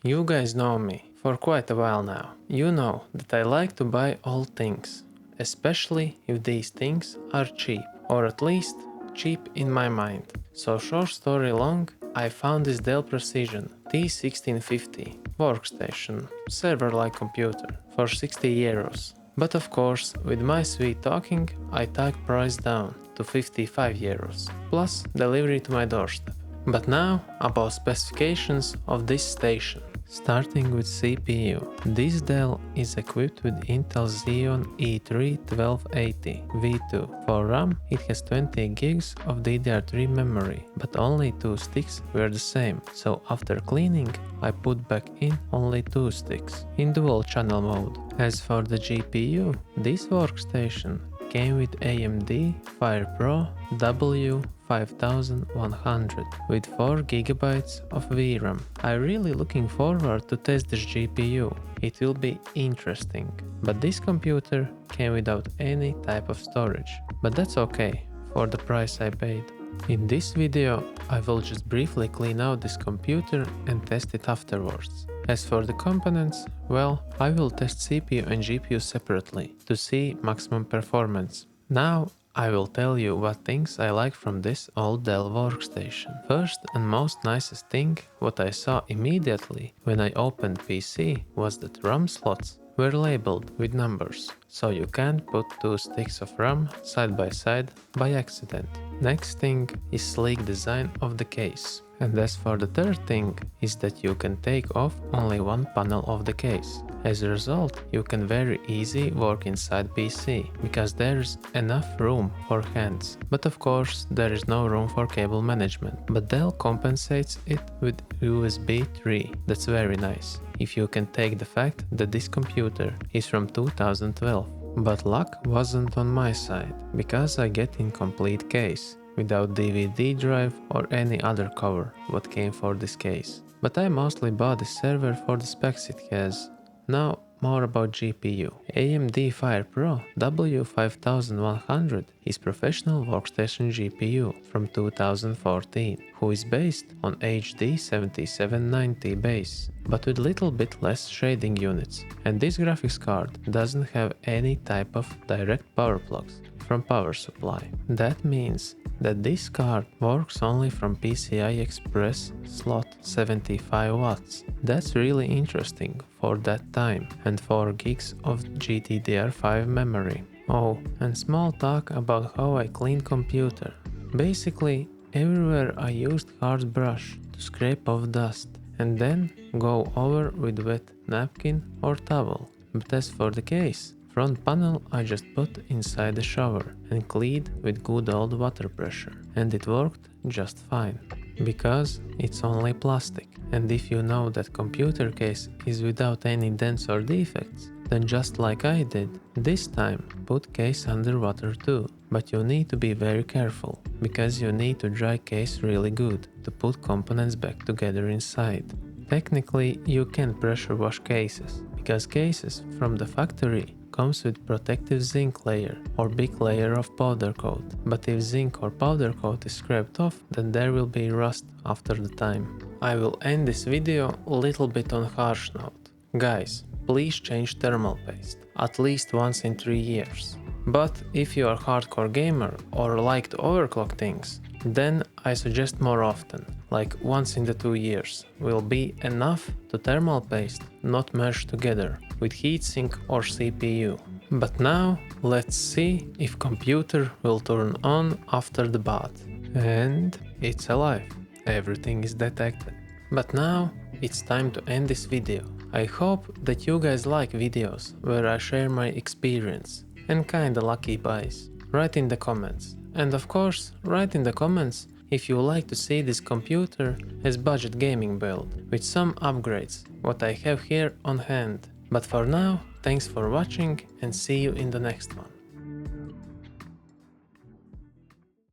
You guys know me for quite a while now. You know that I like to buy old things, especially if these things are cheap, or at least cheap in my mind. So short story long, I found this Dell Precision T1650 workstation, server-like computer for 60 euros. But of course, with my sweet talking, I tagged price down to 55 euros, plus delivery to my doorstep. But now about specifications of this station. Starting with CPU. This Dell is equipped with Intel Xeon E3 1280 V2. For RAM, it has 20 gigs of DDR3 memory, but only 2 sticks were the same, so after cleaning, I put back in only 2 sticks, in dual channel mode. As for the GPU, this workstation came with AMD FirePro W5100 with 4 GB of VRAM. I'm really looking forward to test this GPU. It will be interesting. But this computer came without any type of storage. But that's okay for the price I paid. In this video, I will just briefly clean out this computer and test it afterwards. As for the components, well, I will test CPU and GPU separately to see maximum performance. Now I will tell you what things I like from this old Dell workstation. First and most nicest thing what I saw immediately when I opened PC was that RAM slots were labeled with numbers, so you can't put 2 sticks of RAM side by side by accident. Next thing is sleek design of the case. And as for the third thing is that you can take off only one panel of the case. As a result, you can very easy work inside PC, because there is enough room for hands. But of course, there is no room for cable management. But Dell compensates it with USB 3. That's very nice, if you can take the fact that this computer is from 2012. But luck wasn't on my side, because I get incomplete case, without DVD drive or any other cover what came for this case. But I mostly bought this server for the specs it has. Now more about GPU. AMD FirePro W5100 is professional workstation GPU from 2014, who is based on HD 7790 base, but with little bit less shading units. And this graphics card doesn't have any type of direct power plugs from power supply. That means that this card works only from PCI Express slot 75 watts. That's really interesting for that time, and 4 gigs of GDDR5 memory. Oh, and small talk about how I clean computer. Basically, everywhere I used hard brush to scrape off dust, and then go over with wet napkin or towel. But as for the case, front panel I just put inside the shower and cleaned with good old water pressure, and it worked just fine, because it's only plastic. And if you know that computer case is without any dents or defects, then just like I did, this time put case under water too. But you need to be very careful, because you need to dry case really good to put components back together inside. Technically you can pressure wash cases, because cases from the factory comes with protective zinc layer or big layer of powder coat. But if zinc or powder coat is scraped off, then there will be rust after the time. I will end this video a little bit on harsh note. Guys, please change thermal paste at least once in 3 years. But if you are hardcore gamer or like to overclock things, then I suggest more often, like once in the 2 years, will be enough to thermal paste not merge together with heatsink or CPU. But now let's see if computer will turn on after the bath. And it's alive. Everything is detected. But now it's time to end this video. I hope that you guys like videos where I share my experience and kinda lucky buys. Write in the comments. And of course, write in the comments if you like to see this computer as budget gaming build with some upgrades, what I have here on hand. But for now, thanks for watching and see you in the next one.